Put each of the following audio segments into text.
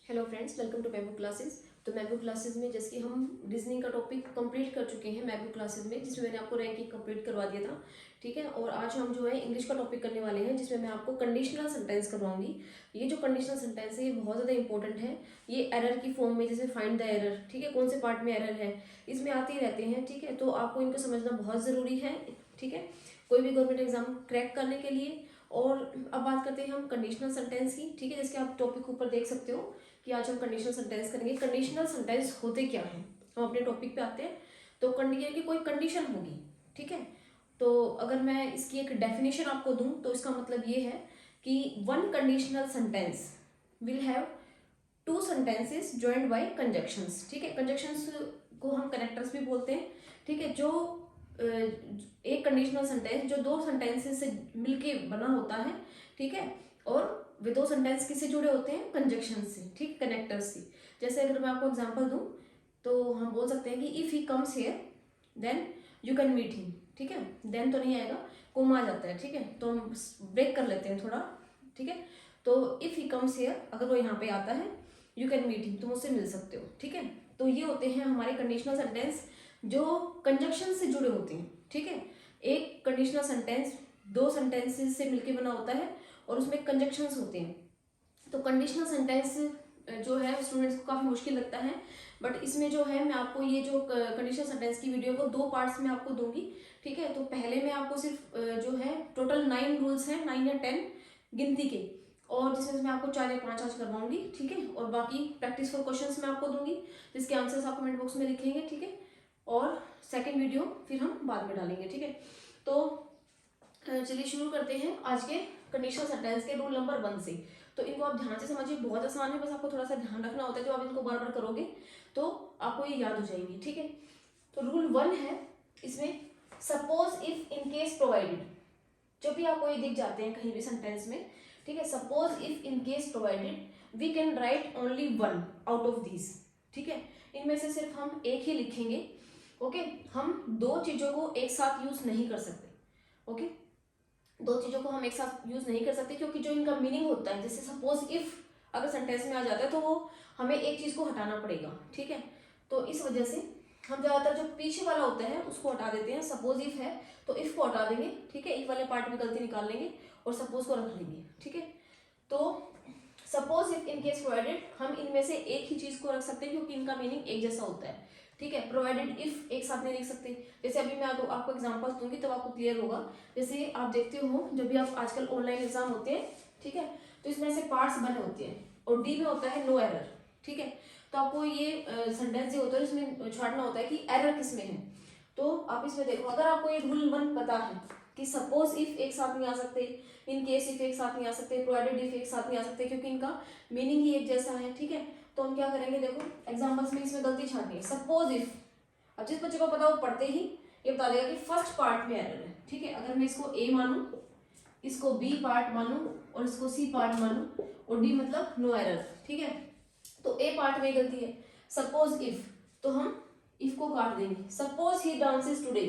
Hello friends, welcome to मैबू classes. तो मैबू क्लासेस में जैसे कि हम रीजनिंग का टॉपिक कंप्लीट कर चुके हैं मैबू क्लासेस में, जिसमें मैंने आपको रैंकिंग कंप्लीट करवा दिया था। ठीक है, और आज हम जो है इंग्लिश का टॉपिक करने वाले हैं, जिसमें मैं आपको कंडीशनल सेंटेंस करवाऊंगी। ये जो कंडीशनल सेंटेंस है ये बहुत ज़्यादा इंपॉर्टेंट है। ये एरर की फॉर्म में, जैसे फाइंड द एरर, ठीक है, कौन से पार्ट में एरर है, इसमें आते ही रहते हैं। ठीक है, तो आपको इनको समझना बहुत ज़रूरी है। ठीक है, कोई भी गवर्नमेंट एग्जाम क्रैक करने के लिए। और अब बात करते हैं हम कंडीशनल सेंटेंस की। ठीक है, जिसके आप टॉपिक ऊपर देख सकते हो कि आज हम कंडीशनल सेंटेंस करेंगे। कंडीशनल सेंटेंस होते क्या हैं, हम अपने टॉपिक पे आते हैं। तो कंडीशन की कोई कंडीशन होगी, ठीक है। तो अगर मैं इसकी एक डेफिनेशन आपको दूं तो इसका मतलब ये है कि one conditional sentence will have two sentences joined by conjunctions. ठीक है, कंजक्शंस को हम कनेक्टर्स भी बोलते हैं। ठीक है, जो एक कंडीशनल सेंटेंस जो दो सेंटेंसेस से मिलके बना होता है। ठीक है, और वे दो सेंटेंस किससे जुड़े होते हैं, कंजक्शन से, ठीक, कनेक्टर्स से। जैसे अगर मैं आपको एग्जांपल दूं तो हम बोल सकते हैं कि if he comes here then you can meet him. ठीक है, देन तो नहीं आएगा, कोमा आ जाता है। ठीक है, तो हम ब्रेक कर लेते हैं थोड़ा। ठीक है, तो इफ ही कम्स हियर, अगर वो यहाँ पे आता है, यू कैन मीट हिम, तुम उससे मिल सकते हो। ठीक है, तो ये होते हैं हमारे कंडीशनल सेंटेंस जो कंजक्शन से जुड़े होते हैं। ठीक है, एक कंडीशनल सेंटेंस दो सेंटेंसेस से मिलके बना होता है और उसमें कंजक्शंस होते हैं। तो कंडीशनल सेंटेंस जो है स्टूडेंट्स को काफ़ी मुश्किल लगता है, बट इसमें जो है मैं आपको ये जो कंडीशनल सेंटेंस की वीडियो को दो पार्ट्स में आपको दूंगी। ठीक है, तो पहले में आपको सिर्फ जो है टोटल 9 रूल्स हैं, 9 या 10 गिनती के, और जिसमें मैं आपको 4 या 5 आज करवाऊंगी। ठीक है, और बाकी प्रैक्टिस फॉर क्वेश्चंस मैं आपको दूंगी, जिसके आंसर्स आप कमेंट बॉक्स में लिखेंगे। ठीक है, और सेकेंड वीडियो फिर हम बाद में डालेंगे। ठीक है, तो चलिए शुरू करते हैं आज के कंडीशनल सेंटेंस के रूल नंबर 1 से। तो इनको आप ध्यान से समझिए, बहुत आसान है, बस आपको थोड़ा सा ध्यान रखना होता है। जो आप इनको बार बार करोगे तो आपको ये याद हो जाएंगी। ठीक है, तो रूल 1 है इसमें, suppose if in case provided. जब भी आपको ये दिख जाते हैं कहीं भी सेंटेंस में, ठीक है, suppose if in case provided we can write only one out of these. ठीक है, इनमें से सिर्फ हम एक ही लिखेंगे। ओके, हम दो चीजों को एक साथ यूज नहीं कर सकते। ओके, दो चीजों को हम एक साथ यूज नहीं कर सकते, क्योंकि जो इनका मीनिंग होता है, जैसे सपोज इफ अगर सेंटेंस में आ जाता है तो वो हमें एक चीज को हटाना पड़ेगा। ठीक है, तो इस वजह से हम ज्यादातर जो पीछे वाला होता है उसको हटा देते हैं। सपोज इफ है तो इफ को हटा देंगे। ठीक है, इफ वाले पार्ट में गलती निकाल लेंगे और सपोज को रख लेंगे। ठीक है, तो suppose if in case provided, हम इनमें से एक ही चीज को रख सकते हैं क्योंकि इनका मीनिंग एक जैसा होता है। ठीक है, प्रोवाइडेड इफ एक साथ नहीं लिख सकते। जैसे अभी मैं आपको एग्जांपल्स दूंगी तब आपको क्लियर होगा। जैसे आप देखते हो जब भी आप आजकल ऑनलाइन एग्जाम होते हैं, ठीक है, तो इसमें ऐसे पार्ट्स बने होते हैं और डी में होता है नो एरर। ठीक है, तो आपको ये सेंटेंस जो होता है इसमें छांटना होता है कि एरर किस में है। तो आप इसमें देखो, अगर आपको ये रूल 1 पता है कि सपोज इफ एक साथ नहीं आ सकते, इन केस इफ एक साथ नहीं आ सकते, प्रोवाइडेड इफ एक साथ नहीं आ सकते, क्योंकि इनका मीनिंग ही एक जैसा है। ठीक है, तो हम क्या करेंगे, देखो एग्जाम्पल्स में इसमें गलती छांटनी है। सपोज इफ, अब जिस बच्चे को पता वो पढ़ते ही ये बता देगा कि फर्स्ट पार्ट में एरर है। ठीक है, अगर मैं इसको ए मानूं, इसको बी पार्ट मानूं और इसको सी पार्ट मानूं और डी मतलब नो एरर। ठीक है, तो ए पार्ट में गलती है। सपोज इफ, तो हम इफ को काट देंगे। सपोज ही डांसेस टुडे,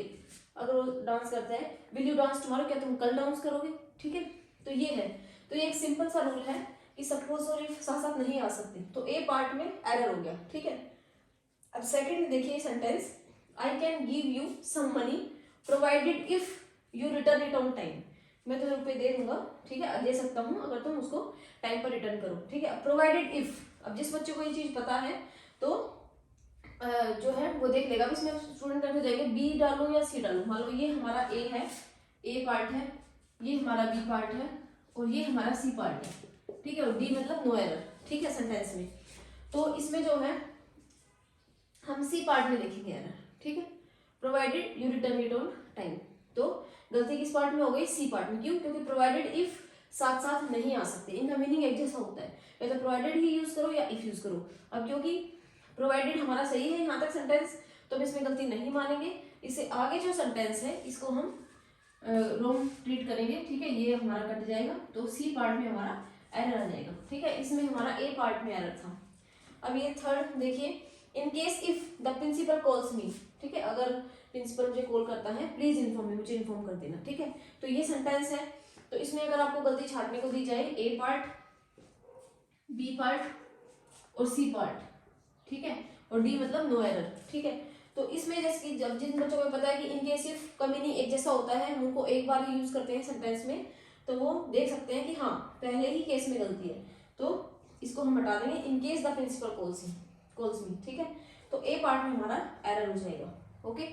अगर वो डांस करता है, विल यू डांस टुमारो, क्या तुम कल डांस करोगे। ठीक है, तो ये है, तो ये एक सिंपल सा रूल है कि सपोज और इफ साथ साथ नहीं आ सकते, तो ए पार्ट में एरर हो गया। ठीक है, अब सेकंड में देखिए sentence, I can give you some money provided if you return it on time. मैं तुम्हें रुपए दे दूंगा, ठीक है, दे सकता हूँ अगर तुम उसको टाइम पर रिटर्न करो। ठीक है, प्रोवाइडेड इफ, अब जिस बच्चे को ये चीज पता है तो जो है वो देख लेगा। इसमें स्टूडेंट करके जाएंगे बी डालो या सी डालो। मान लो ये हमारा ए है, ए पार्ट है, ये हमारा बी पार्ट है और ये हमारा सी पार्ट है। ठीक है, और डी मतलब नो एरर। ठीक है, सेंटेंस में तो इसमें जो है हम सी पार्ट में लिखेंगे एरर। ठीक है, provided you return it on time, तो गलती किस पार्ट में हो गई, सी पार्ट में। क्यों, क्योंकि प्रोवाइडेड इफ साथ साथ नहीं आ सकते, इनका मीनिंग एक जैसा होता है, या तो प्रोवाइडेड ही यूज करो या इफ यूज करो। अब क्योंकि प्रोवाइडेड हमारा सही है यहाँ तक सेंटेंस, तो हम इसमें गलती नहीं मानेंगे। इससे आगे जो सेंटेंस है इसको हम रॉन्ग ट्रीट करेंगे। ठीक है, ये हमारा कट जाएगा, तो सी पार्ट में हमारा एरर आ जाएगा। ठीक है, इसमें हमारा ए पार्ट में एरर था। अब ये थर्ड देखिए, in case if the principal calls me. ठीक है, अगर प्रिंसिपल मुझे कॉल करता है, प्लीज इन्फॉर्म मी, मुझे इन्फॉर्म कर देना। ठीक है, तो ये सेंटेंस है। तो इसमें अगर आपको गलती छाटने को दी जाए, ए पार्ट, बी पार्ट और सी पार्ट, ठीक है, और डी मतलब नो एरर, ठीक है। तो इसमें जैसे कि जब जिन बच्चों को पता है कि इनके सिर्फ कमी नहीं एक जैसा होता है, हम उनको एक बार यूज करते हैं सेंटेंस में, तो वो देख सकते हैं कि हाँ पहले ही केस में गलती है, तो इसको हम हटा देंगे in case the principal calls me, ठीक है। तो ए पार्ट में हमारा एरर हो जाएगा, ओके।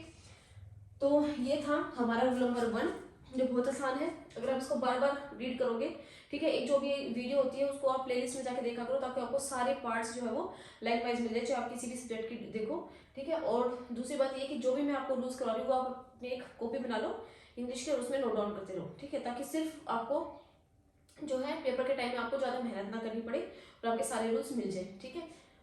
तो ये था हमारा रूल नंबर 1, जो बहुत आसान है। अगर आप इसको बार बार रीड करोगे, ठीक है, एक जो भी वीडियो होती है उसको आप प्लेलिस्ट में जाके देखा करो, ताकि आपको सारे पार्ट्स जो है वो लाइन वाइज मिल जाए, चाहे आप किसी भी सब्जेक्ट की देखो, ठीक है। और दूसरी बात ये कि जो भी मैं आपको रूल्स करवा रही हूँ वो आप अपनी एक कॉपी बना लो इंग्लिश के और उसमें नोट डाउन करते रहो, ठीक है, ताकि सिर्फ आपको जो है पेपर के टाइम में आपको ज़्यादा मेहनत ना करनी पड़े और आपके सारे रूल्स मिल जाए, ठीक है।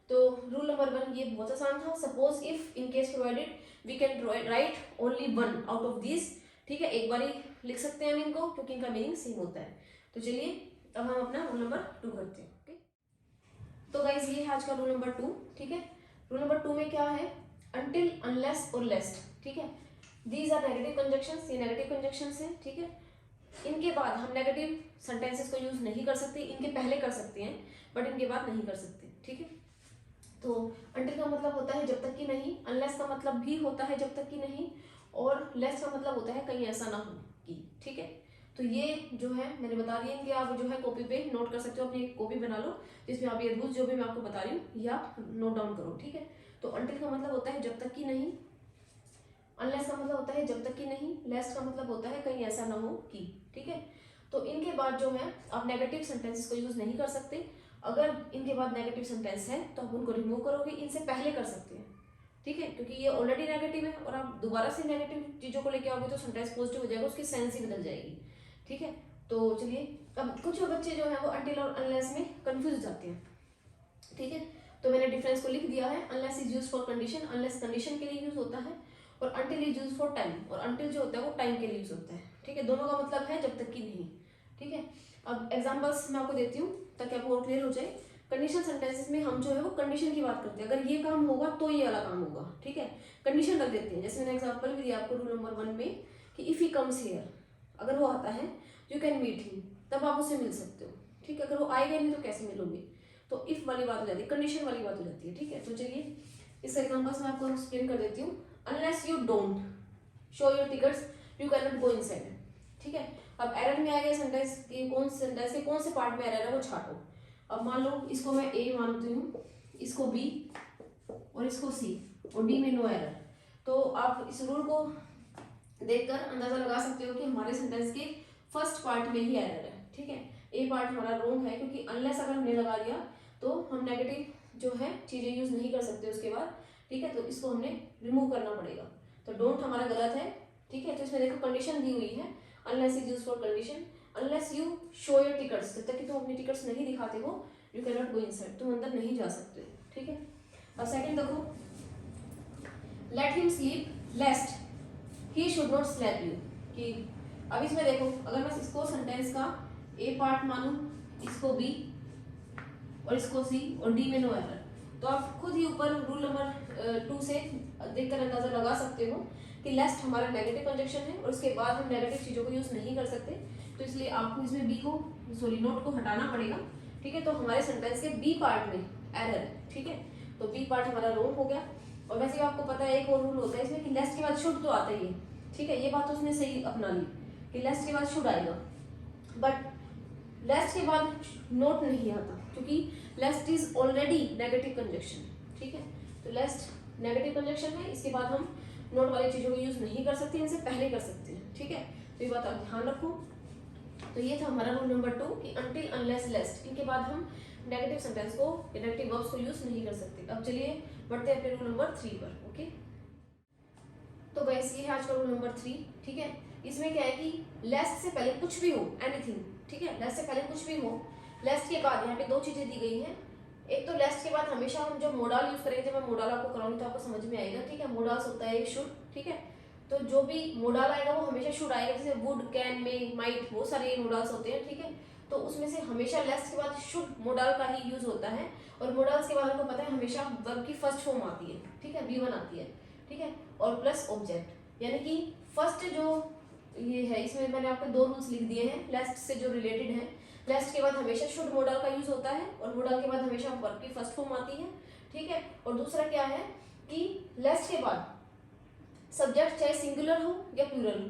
तो रूल नंबर 1 ये बहुत आसान था। Suppose if in case provided we can write only 1 out of this, ठीक है, एक बार ही लिख सकते हैं हम इनको क्योंकि इनका मीनिंग सेम होता है। तो चलिए अब हम अपना रूल नंबर 2 करते हैं, ओके। तो गाइज ये है आज का रूल नंबर 2, ठीक है। रूल नंबर 2 में क्या है, अनटिल, अनलेस और लेस्ट, ठीक है, दीज आर नेगेटिव कंजक्शंस, ये नेगेटिव कंजक्शंस हैं, ठीक है। इनके बाद हम नेगेटिव सेंटेंसेस को यूज नहीं कर सकते, इनके पहले कर सकते हैं बट इनके बाद नहीं कर सकते, ठीक है। तो अंटिल का मतलब होता है जब तक कि नहीं, अनलेस का मतलब भी होता है जब तक कि नहीं, और लेस का मतलब होता है कहीं ऐसा ना हो कि, ठीक है। तो ये जो है मैंने बता दिया, इनके आप जो है कॉपी पे नोट कर सकते हो, अपनी एक कॉपी बना लो जिसमें आप ये रूल्स जो भी मैं आपको बता रही हूँ ये आप नोट डाउन करो, ठीक है। तो अंटिल का मतलब होता है जब तक कि नहीं, अनलेस का मतलब होता है जब तक कि नहीं, लेस का मतलब होता है कहीं ऐसा ना हो कि, ठीक है। तो इनके बाद जो है आप नेगेटिव सेंटेंसेस को यूज नहीं कर सकते। अगर इनके बाद नेगेटिव सेंटेंस है तो आप उनको रिमूव करोगे, इनसे पहले कर सकते हैं, ठीक है, क्योंकि ये ऑलरेडी नेगेटिव है और आप दोबारा से नेगेटिव चीजों को लेके आओगे तो सेंटेंस पॉजिटिव हो जाएगा, उसकी सेंस ही बदल जाएगी, ठीक है। तो चलिए, अब कुछ बच्चे जो है वो अनटिल और अनलेस में कंफ्यूज जाते हैं, ठीक है। तो मैंने डिफरेंस को लिख दिया है। Unless is use for condition, unless condition के लिए यूज होता है, और until is use for time, और अनटिल जो होता है वो टाइम के लिए यूज होता है, ठीक है। दोनों का मतलब है जब तक कि नहीं, ठीक है। अब एग्जांपल्स मैं आपको देती हूँ ताकि आपको और क्लियर हो जाए। कंडीशन सेंटेंसेस में हम जो है वो कंडीशन की बात करते हैं, अगर ये काम होगा तो ये वाला काम होगा, ठीक है, कंडीशन रख देते हैं। जैसे मैंने एग्जांपल भी दिया आपको रूल नंबर 1 में कि इफ ही कम्स हियर, अगर वो आता है यू कैन मीट हिम, तब आप उससे मिल सकते हो, ठीक है। अगर वो आएगा नहीं तो कैसे मिलोगे, तो इफ वाली बात हो जाती है, कंडीशन वाली बात हो जाती है, ठीक है। तो चलिए इस एग्जांपल्स में आपको एक्सप्लेन कर देती हूँ। Unless you don't show your tickets you can not go inside, ठीक है। अब एरर में आ गया सेंटेंस की, सेंटेंस के कौन से पार्ट में एरर है वो छाटो। अब मान लो इसको मैं ए मानती हूँ, इसको बी और इसको सी, और डी में नो एरर। तो आप इस रूल को देखकर अंदाजा लगा सकते हो कि हमारे सेंटेंस के फर्स्ट पार्ट में ही एरर है, ठीक है। ए पार्ट हमारा रोंग है क्योंकि अनलेस अगर हमने लगा दिया तो हम नेगेटिव जो है चीजें यूज नहीं कर सकते उसके बाद, ठीक है। तो इसको हमने रिमूव करना पड़ेगा। तो डोंट हमारा गलत है, ठीक है। तो इसमें देखो कंडीशन दी हुई है, unless is use for condition, unless you show your tickets, जब तक कि तुम अपनी टिकट्स नहीं दिखाते हो you can not go inside, तुम अंदर नहीं जा सकते, ठीक है। अब सेकंड देखो, let him sleep lest he should not slap you, कि अब इसमें देखो अगर मैं इसको सेंटेंस का ए पार्ट मानूं, इसको बी और इसको सी और डी में नो एरर, तो आप खुद ही ऊपर रूल नंबर 2 से देखकर अंदाजा लगा सकते हो कि लेस्ट हमारा नेगेटिव कंजक्शन है और उसके बाद हम नेगेटिव चीजों को यूज नहीं कर सकते, तो इसलिए आपको इसमें बी को नोट को हटाना पड़ेगा, ठीक है। तो हमारे सेंटेंस के बी पार्ट में एरर है, ठीक है। तो बी पार्ट हमारा रॉन्ग हो गया। और वैसे आपको पता है एक और रूल होता है इसमें कि लेस्ट के बाद शुड तो आता ही है, ठीक है। ये बात तो उसने सही अपना ली कि लेस्ट के बाद शुड आएगा, बट लेस्ट के बाद नोट नहीं आता क्योंकि लेस्ट इज ऑलरेडी नेगेटिव कंजक्शन, ठीक है। तो लेस्ट नेगेटिव कंजक्शन है, इसके बाद हम नोट वाली चीजों को यूज नहीं कर सकते, इनसे पहले कर सकते हैं, ठीक है। तो ये बात आप ध्यान रखो। तो ये था हमारा रूल नंबर 2 कि अनटिल अनलेस लेस्ट, इनके बाद हम नेगेटिव सेंटेंस को, नेगेटिव वर्ब्स को यूज नहीं कर सकते। अब चलिए बढ़ते हैं अपने रूल नंबर 3 पर, ओके। तो गाइस ये है आज का रूल नंबर 3, ठीक है। इसमें क्या है कि लेस्ट से पहले कुछ भी हो, एनीथिंग, ठीक है, लेस्ट से पहले कुछ भी हो, लेस्ट के बाद यहाँ पे 2 चीजें दी गई हैं। एक तो लेस्ट के बाद हमेशा हम जब मोडाल यूज करेंगे, जब मैं मोडाल आपको कराऊंगी तो आपको समझ में आएगा, ठीक है। मोडाल्स होता है शुड, ठीक है। तो जो भी मोडाल आएगा वो हमेशा शुड आएगा, जैसे वुड, कैन, मे, माइट, बहुत सारे मोडाल्स होते हैं, ठीक है। तो उसमें से हमेशा लेस्ट के बाद शुड मोडाल का ही यूज होता है, और मोडाल्स के बाद आपको पता है हमेशा वर्ब की फर्स्ट फॉर्म आती है, ठीक है, V1 आती है, ठीक है, और प्लस ऑब्जेक्ट, यानी कि फर्स्ट जो ये है इसमें मैंने आपको 2 रूल्स लिख दिए हैं लेस्ट से जो रिलेटेड है। लेस्ट के बाद हमेशा शुड मॉडल का यूज होता है और मॉडल के बाद हमेशा वर्ब की फर्स्ट फॉर्म आती है, ठीक है। और दूसरा क्या है कि लेस्ट के बाद सब्जेक्ट चाहे सिंगुलर हो या प्लूरल हो,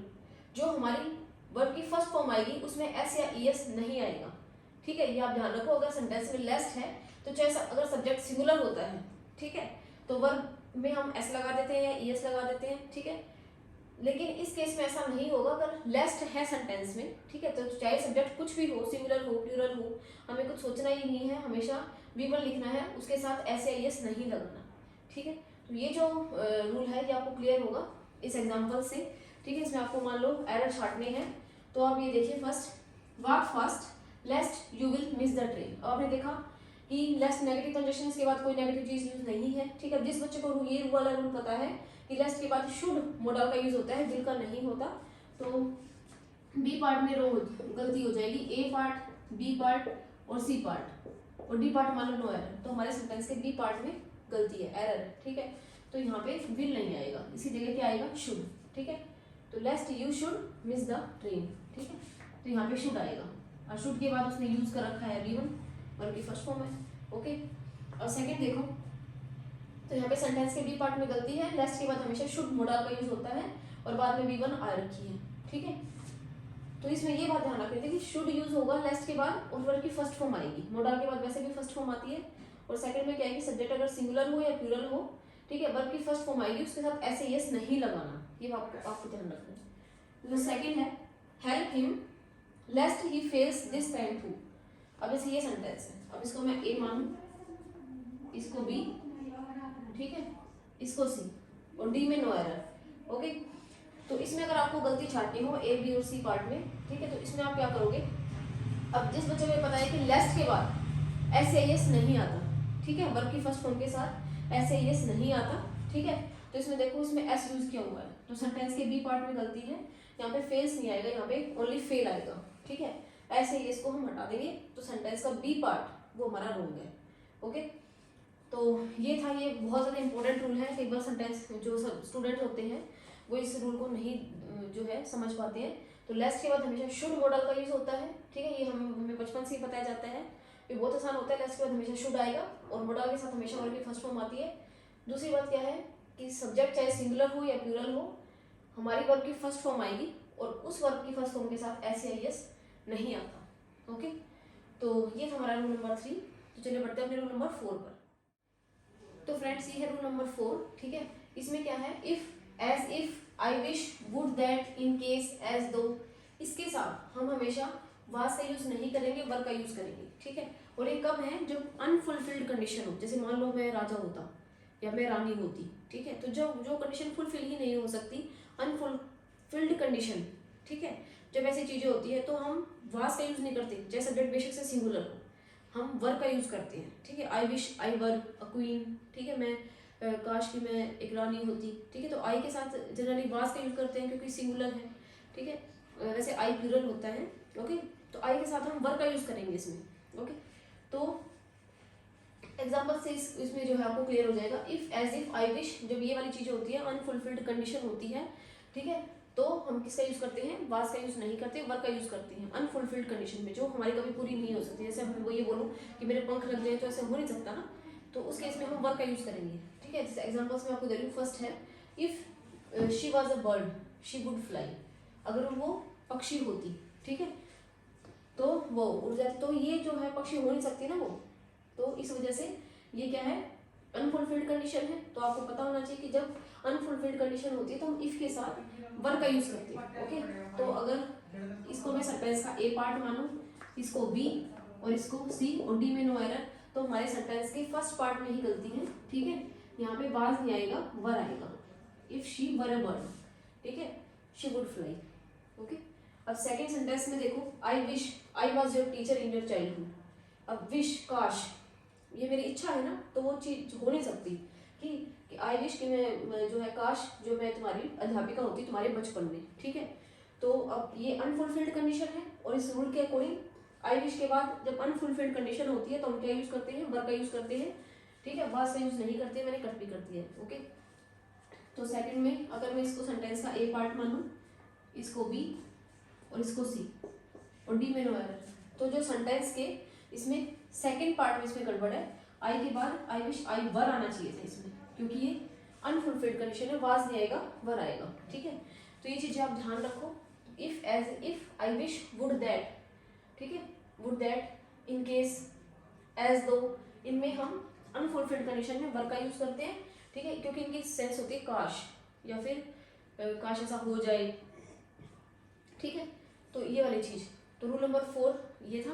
जो हमारी वर्ब की फर्स्ट फॉर्म आएगी उसमें एस या ईएस नहीं आएगा, ठीक है। ये आप ध्यान रखो, अगर सेंटेंस में लेस्ट है तो चाहे अगर सब्जेक्ट सिंगुलर होता है, ठीक है, तो वर्ब में हम एस लगा देते हैं या ईएस लगा देते हैं, ठीक है। लेकिन इस केस में ऐसा नहीं होगा, अगर लेस्ट है सेंटेंस में, ठीक है, तो चाहे सब्जेक्ट कुछ भी हो, सिंगुलर हो प्लूरल हो, हमें कुछ सोचना ही नहीं है, हमेशा V1 लिखना है, उसके साथ एस या ईएस नहीं लगाना, ठीक है। तो ये जो रूल है ये आपको क्लियर होगा इस एग्जाम्पल से, ठीक है। इसमें आपको मान लो एरर छाटने हैं, तो आप ये देखिए first, walk fast लेस्ट you will miss the train. आपने देखा कि लेस्ट नेगेटिव कंजक्शन के बाद कोई नेगेटिव चीज यूज नहीं है, ठीक है। जिस बच्चे को ये वाला रूल पता है कि लेस्ट के बाद शुड मॉडल का यूज होता है, विल का नहीं होता, तो बी पार्ट में गलती हो जाएगी, ए पार्ट, बी पार्ट और सी पार्ट, और डी पार्ट मान लो नो एरर, तो हमारे सेंटेंस के बी पार्ट में गलती है, एरर है, ठीक है। तो यहाँ पे विल नहीं आएगा, इसी जगह क्या आएगा, शुड, ठीक है। तो लेस्ट you should miss the train, ठीक है, तो यहाँ पे शुड आएगा, और शुड के बाद उसने यूज कर रखा है V1, वर्ब की फर्स्ट फॉर्म है, ओके। और सेकंड देखो, तो यहाँ पे सेंटेंस के बी पार्ट में गलती है, लेस्ट के बाद हमेशा शुड मॉडल का यूज होता है और बाद में V1 आ रखी है, ठीक है। तो इसमें ये बात ध्यान रखनी थी कि शुड यूज होगा लेस्ट के बाद और वर्ब की फर्स्ट फॉर्म आएगी, मॉडल के बाद वैसे भी फर्स्ट फॉर्म आती है। और सेकंड में क्या है कि सब्जेक्ट अगर सिंगुलर हो या प्लूरल हो, ठीक है, वर्ब की फर्स्ट फॉर्म आएगी, उसके साथ ऐसे यस नहीं लगाना, ये आपको ध्यान रखना है। तो सेकंड है help him lest he fails this time too. अब इसे ये सेंटेंस है, अब इसको मैं ए मानूं, इसको बी, ठीक है, इसको सी, और डी में नो एरर, ओके। तो इसमें अगर आपको गलती छाटनी हो ए बी और सी पार्ट में, ठीक है, तो इसमें आप क्या करोगे, अब जिस बच्चे को पता है कि लेस्ट के बाद एस या यस नहीं आता, ठीक है, वर्ब की फर्स्ट फॉर्म के साथ एस या यस नहीं आता, ठीक है, तो इसमें देखो इसमें एस यूज किया हुआ है, तो सेंटेंस के बी पार्ट में गलती है, यहाँ पे फेल्स नहीं आएगा, यहाँ पे ओनली फेल आएगा, ठीक है। ऐसे ही इसको हम हटा देंगे, तो सेंटेंस का बी पार्ट वो हमारा रॉन्ग है, ओके। तो ये था, ये बहुत ज़्यादा इंपॉर्टेंट रूल है, कई बार सेंटेंस जो स्टूडेंट होते हैं वो इस रूल को नहीं जो है समझ पाते हैं। तो लेस्ट के बाद हमेशा शुड मॉडल का यूज होता है, ठीक है, ये हमें बचपन से ही बताया जाता है, ये बहुत आसान होता है, लेस्ट के बाद हमेशा शुड आएगा और मॉडल के साथ हमेशा वर्ब की फर्स्ट फॉर्म आती है। दूसरी बात क्या है कि सब्जेक्ट चाहे सिंगुलर हो या प्लूरल हो, हमारी वर्ब की फर्स्ट फॉर्म आएगी और उस वर्ब की फर्स्ट फॉर्म के साथ एस या यस नहीं आता, ओके। तो ये था हमारा रूल नंबर 3। तो चलिए बढ़ते हैं अपने रूल नंबर 4 पर। तो फ्रेंड्स ये है रूल नंबर 4, ठीक है। इसमें क्या है, if, as if, I wish, would, that, in case, as though, इसके साथ हम हमेशा वाज का यूज नहीं करेंगे, वर्ब का यूज करेंगे, ठीक है। और ये कब है, जब अनफुलफिल्ड कंडीशन हो, जैसे मान लो मैं राजा होता या मैं रानी होती, ठीक है, तो जो कंडीशन फुलफिल ही नहीं हो सकती, अनफुलफिल्ड कंडीशन, ठीक है, जब ऐसी चीजें होती है तो हम वाज का यूज नहीं करते, चाहे सब्जेक्ट बेशक से सिंगुलर हो, हम वर्ब का यूज करते हैं, ठीक है। I wish, I were a queen, ठीक है, मैं काश कि मैं एक रानी होती, ठीक है, तो आई के साथ जनरली वाज का यूज करते हैं क्योंकि सिंगुलर है, ठीक है। वैसे आई प्लूरल होता है, ओके, तो आई के साथ हम वर्ब का यूज करेंगे इसमें, ओके। तो एग्जाम्पल से इसमें जो है आपको क्लियर हो जाएगा, if, as if, I wish, जब ये वाली चीजें होती है, अनफुलफिल्ड कंडीशन होती है, ठीक है, तो हम किसका यूज करते हैं, वाज का यूज नहीं करते, वर्ब का यूज करते हैं अनफुलफिल्ड कंडीशन में, जो हमारी कभी पूरी नहीं हो सकती। जैसे हम वो ये बोलूँ कि मेरे पंख लग जाए, तो ऐसे हो नहीं सकता ना, तो उस केस में हम वर्ब का यूज करेंगे, ठीक है। जैसे एग्जाम्पल्स में आपको दे रही हूँ, फर्स्ट है if she was a bird she would fly, अगर वो पक्षी होती, ठीक है, तो वो उड़ जाती, तो ये जो है पक्षी हो नहीं सकती ना वो, तो इस वजह से ये क्या है, अनफुलफिल्ड कंडीशन है। तो आपको पता होना चाहिए कि जब अनफुलफिल्ड कंडीशन होती है तो हम इफ के साथ वर्ब का यूज करते हैं, ओके। तो अगर इसको मैं सेंटेंस का ए पार्ट मानूं, इसको बी और इसको सी और डी में नो एरर, तो हमारे सेंटेंस के फर्स्ट पार्ट में ही गलती है, ठीक है। यहाँ पे वाज नहीं आएगा, वर आएगा, if she were a bird, ठीक है, शी वुड फ्लाई, ओके। अब सेकेंड सेंटेंस में देखो, I wish I was your teacher in your childhood. अब विश, काश, ये मेरी इच्छा है ना, तो वो चीज हो नहीं सकती कि आई विश कि मैं जो है काश जो मैं तुम्हारी अध्यापिका होती तुम्हारे बचपन में, ठीक है। तो अब ये अनफुलफिल्ड कंडीशन है और इस रूल के अकॉर्डिंग आई विश के बाद जब अनफुलफिल्ड कंडीशन होती है तो हम क्या यूज करते हैं, वर्ब का यूज करते हैं, ठीक है, वाज का यूज नहीं करते, मैंने कट भी कर दिया है, ओके। तो सेकंड में अगर मैं इसको सेंटेंस का ए पार्ट मानूं, इसको बी और इसको सी और डी में नो एरर, तो जो सेंटेंस के इसमें सेकंड पार्ट में इसमें गड़बड़ है, आई के बाद आई विश आई वर आना चाहिए था इसमें, क्योंकि ये अनफुलफिल्ड कंडीशन है, वाज नहीं आएगा वर आएगा, ठीक है। तो ये चीजें आप ध्यान रखो। If as if I wish would that, ठीक है, would that, in case, as though, इनमें हम अनफुलफिल्ड कंडीशन में वर्क का यूज करते हैं, ठीक है, क्योंकि इनकी सेंस होती है काश या फिर काश ऐसा हो जाए, ठीक है। तो ये वाली चीज, तो रूल नंबर 4 ये था।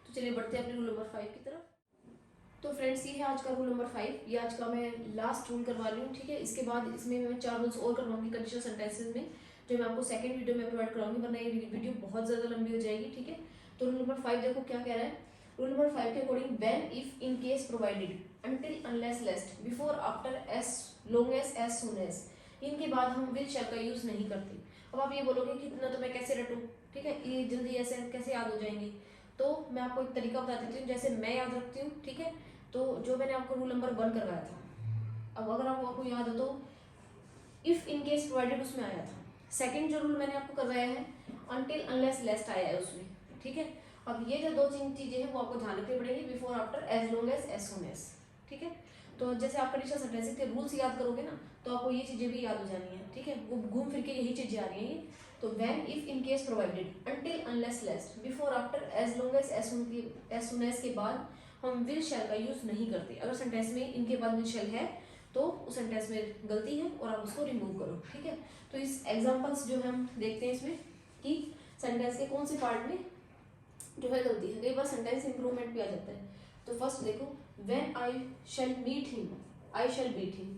तो चलिए बढ़ते हैं अपने रूल नंबर 5 की तरफ। तो फ्रेंड्स ये है आज का रूल नंबर 5, ये आज का मैं लास्ट रूल करवा रही हूँ, ठीक है। इसके बाद इसमें मैं 4 रूल्स और करवाऊंगी कंडीशनल सेंटेंसेस में, जो मैं आपको सेकंड वीडियो में प्रोवाइड कराऊंगी, वरना ये वीडियो बहुत ज़्यादा लंबी हो जाएगी, ठीक है। तो रूल नंबर 5 देखो क्या कह रहा है। रूल नंबर 5 के according, when, if, in case, provided, until, unless, lest, before, after, as long as soon as, इनके बाद हम विल शैल का यूज नहीं करते। अब आप ये बोलोगे कि इतना तो मैं कैसे रटूं, ठीक है, ये जल्दी ऐसे कैसे याद हो जाएंगे। तो मैं आपको एक तरीका बता देती हूँ, जैसे मैं याद रखती हूँ, ठीक है। तो जो मैंने आपको रूल नंबर 1 करवाया था, अब अगर आपको याद हो तो इफ, इन केस, प्रोवाइडेड उसमें आया था। सेकंड जो रूल मैंने आपको करवाया है, अनटिल, अनलेस, लेस्ट आया है उसमें, ठीक है। अब ये जो 2-3 चीजें हैं वो आपको ध्यान रखनी पड़ेगी, before, after, as long as soon as, ठीक है। तो जैसे आप कंडीशनल सेंटेंस के रूल्स याद करोगे ना, तो आपको ये चीजें भी याद हो जानी है, ठीक है। वो घूम फिर के यही चीजें आ रही हैं। तो when, if, in case, provided, until, unless, lest, before, after, as long as soon as के बाद हम विल शैल का यूज नहीं करते। अगर सेंटेंस में इनके बाद विल शैल है तो उस सेंटेंस में गलती है और आप उसको रिमूव करो, ठीक है। तो इस एग्जांपल्स जो हम देखते हैं इसमें कि सेंटेंस के कौन से पार्ट में जो है गलती है। कई बार सेंटेंस इंप्रूवमेंट भी आ जाता है। तो फर्स्ट देखो, when I shall meet him, I shall beat him,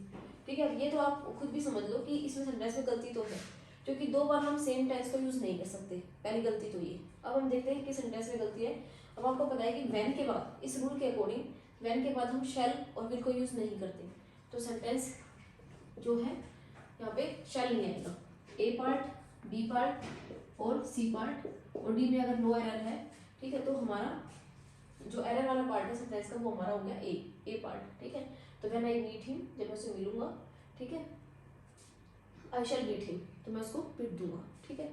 ठीक है। अब ये तो आप खुद भी समझ लो कि इसमें सेंटेंस में गलती तो है, क्योंकि 2 बार हम सेम टेंस को यूज नहीं कर सकते, पहली गलती तो ये। अब हम देखते हैं कि सेंटेंस में गलती है। अब आपको पता है कि व्हेन के बाद, इस रूल के अकॉर्डिंग, व्हेन के बाद हम शैल और विल को यूज नहीं करते। तो सेंटेंस जो है यहाँ पे शैल नहीं आएगा, ए पार्ट, बी पार्ट और सी पार्ट, और डी में अगर नो एरर है, ठीक है, तो हमारा जो एरर वाला पार्ट है सेंटेंस का वो हमारा हो गया ए पार्ट, ठीक है। तो व्हेन आई मीट हिम, जब मैं उससे मिलूंगा, ठीक है, आई शैल बीट हिम, तो मैं उसको पीट दूंगा, ठीक है।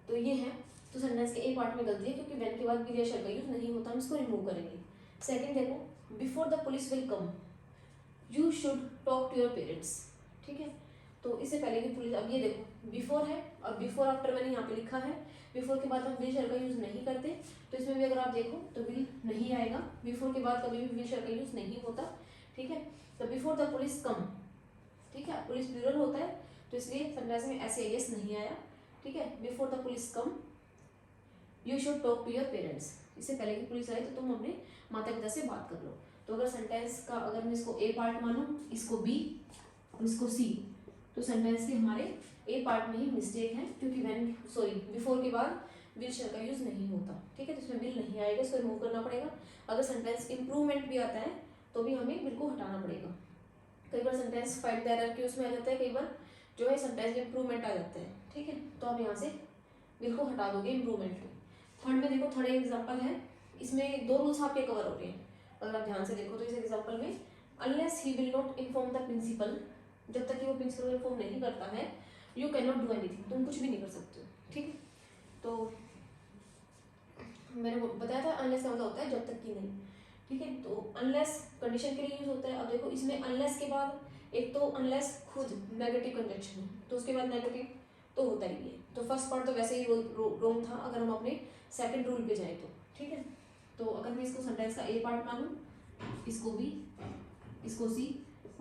तो ये है, तो सेंटेंस के ए पार्ट में गलती है, क्योंकि व्हेन के बाद विल या शैल का यूज नहीं होता, हम इसको रिमूव करेंगे। सेकंड देखो, before the police will come, you should talk to your parents, ठीक है। तो इससे पहले कि पुलिस, अब ये देखो बिफोर है, अब बिफोर आफ्टर मैंने यहाँ पे लिखा है, बिफोर के बाद हम विल शैल का यूज नहीं करते, तो इसमें भी अगर आप देखो तो विल नहीं आएगा, बिफोर के बाद कभी भी विल शैल का यूज नहीं होता, ठीक है। तो बिफोर द पुलिस कम, ठीक है, पुलिस प्लूरल होता है, तो इसलिए सेंटेंस में एस नहीं आया, ठीक है। Before the police come, you should talk to your parents, इससे पहले कि पुलिस आए तो तुम अपने माता पिता से बात कर लो। तो अगर सेंटेंस का, अगर मैं इसको ए पार्ट मानूं, इसको बी और इसको सी, तो सेंटेंस के हमारे ए पार्ट में ही मिस्टेक है, क्योंकि व्हेन, सॉरी, बिफोर के बाद विल शैल का यूज नहीं होता, ठीक है। तो इसमें विल नहीं आएगा, इसको रिमूव करना पड़ेगा। अगर सेंटेंस इंप्रूवमेंट भी आता है तो भी हमें विल को हटाना पड़ेगा। कई बार सेंटेंस फाइंड द एरर के उसमें आ जाता है, कई बार जो है सेंटेंस में इंप्रूवमेंट आ जाता है, ठीक है। तो आप यहाँ से विल को हटा दोगे इंप्रूवमेंट में। थर्ड में देखो, थर्ड एग्जाम्पल है, इसमें 2 रूल्स आपके कवर हो रहे हैं, अगर आप ध्यान से देखो तो। इस एग्जाम्पल में, unless he will not inform the principal, जब तक कि वो प्रिंसिपल को इन्फॉर्म नहीं करता है, you can not do anything, तुम कुछ भी नहीं कर सकते हो, ठीक है। तो मैंने बताया था अनलेस का मतलब होता है जब तक कि नहीं, ठीक है। तो अनलेस कंडीशन के लिए यूज होता है। अब देखो इसमें अनलेस के बाद एक तो अनलेस खुद नेगेटिव कंजंक्शन है, तो उसके बाद नेगेटिव तो होता ही है। तो फर्स्ट पार्ट तो वैसे ही रॉन्ग था, अगर हम अपने सेकंड रूल पे जाए तो, ठीक है। तो अगर मैं इसको सेंटेंस का ए पार्ट मानूं, इसको बी, इसको सी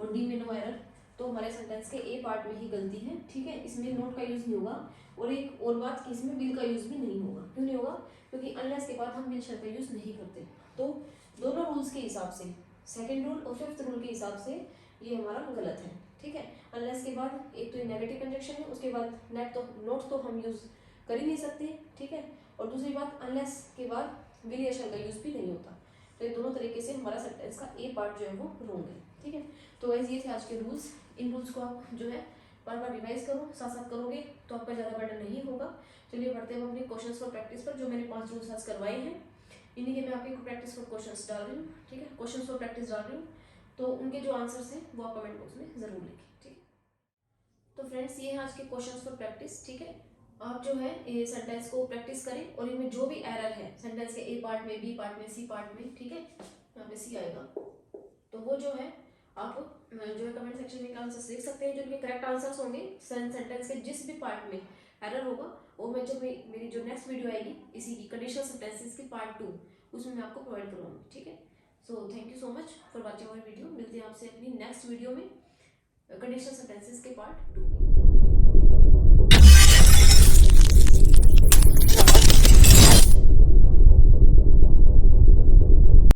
और डी में नो एरर, तो हमारे सेंटेंस के ए पार्ट में ही गलती है, ठीक है। इसमें नोट का यूज नहीं होगा, और एक और बात कि इसमें विल का यूज भी नहीं होगा। क्यों नहीं होगा? क्योंकि अनलेस के बाद हम विल शैल का यूज नहीं करते। तो दोनों रूल्स के हिसाब से, सेकंड रूल और फिफ्थ रूल के हिसाब से ये हमारा गलत है, ठीक है। अनलेस के बाद एक तो नेगेटिव कंजंक्शन है, उसके बाद नोट तो हम यूज कर ही नहीं सकते, ठीक है। और दूसरी बात, अनलेस के बाद विल या शैल का यूज भी नहीं होता। तो ये दोनों तरीके से हमारा सेंटेंस का ए पार्ट जो है वो रॉन्ग है, ठीक है। तो गाइस ये थे आज के रूल्स। इन रूल्स को आप जो है बार बार रिवाइज करो, साथ साथ करोगे तो आपका ज़्यादा बर्डन नहीं होगा। चलिए बढ़ते हैं अपने क्वेश्चंस फॉर प्रैक्टिस पर, जो मैंने 5 रूल्स आज करवाए हैं। इन्हीं के मैं आपके प्रैक्टिस फॉर क्वेश्चंस डाल रही हूँ, ठीक है। क्वेश्चंस फॉर प्रैक्टिस डाल रही हूँ, तो उनके जो आंसर्स हैं वो आप कमेंट बॉक्स में ज़रूर लिखें, ठीक है। तो फ्रेंड्स ये है आज के क्वेश्चंस फॉर प्रैक्टिस, ठीक है। आप जो है ये सेंटेंस को प्रैक्टिस करें और इनमें जो भी एरर है सेंटेंस के ए पार्ट में, बी पार्ट में, सी पार्ट में, ठीक है, यहाँ पे सी आएगा, तो वो जो है आप जो है कमेंट सेक्शन में आंसर्स लिख सकते हैं। जो उनके करेक्ट आंसर्स होंगे सेंटेंस के जिस भी पार्ट में एरर होगा वो मैं जो मेरी जो नेक्स्ट वीडियो आएगी इसी की कंडीशनल सेंटेंसेस की पार्ट 2 उसमें मैं आपको प्रोवाइड करवाऊंगी, ठीक है। So thank you so much for watching our video. मिलते हैं आपसे अपनी नेक्स्ट वीडियो में कंडीशनल सेंटेंसेस के पार्ट 2 में।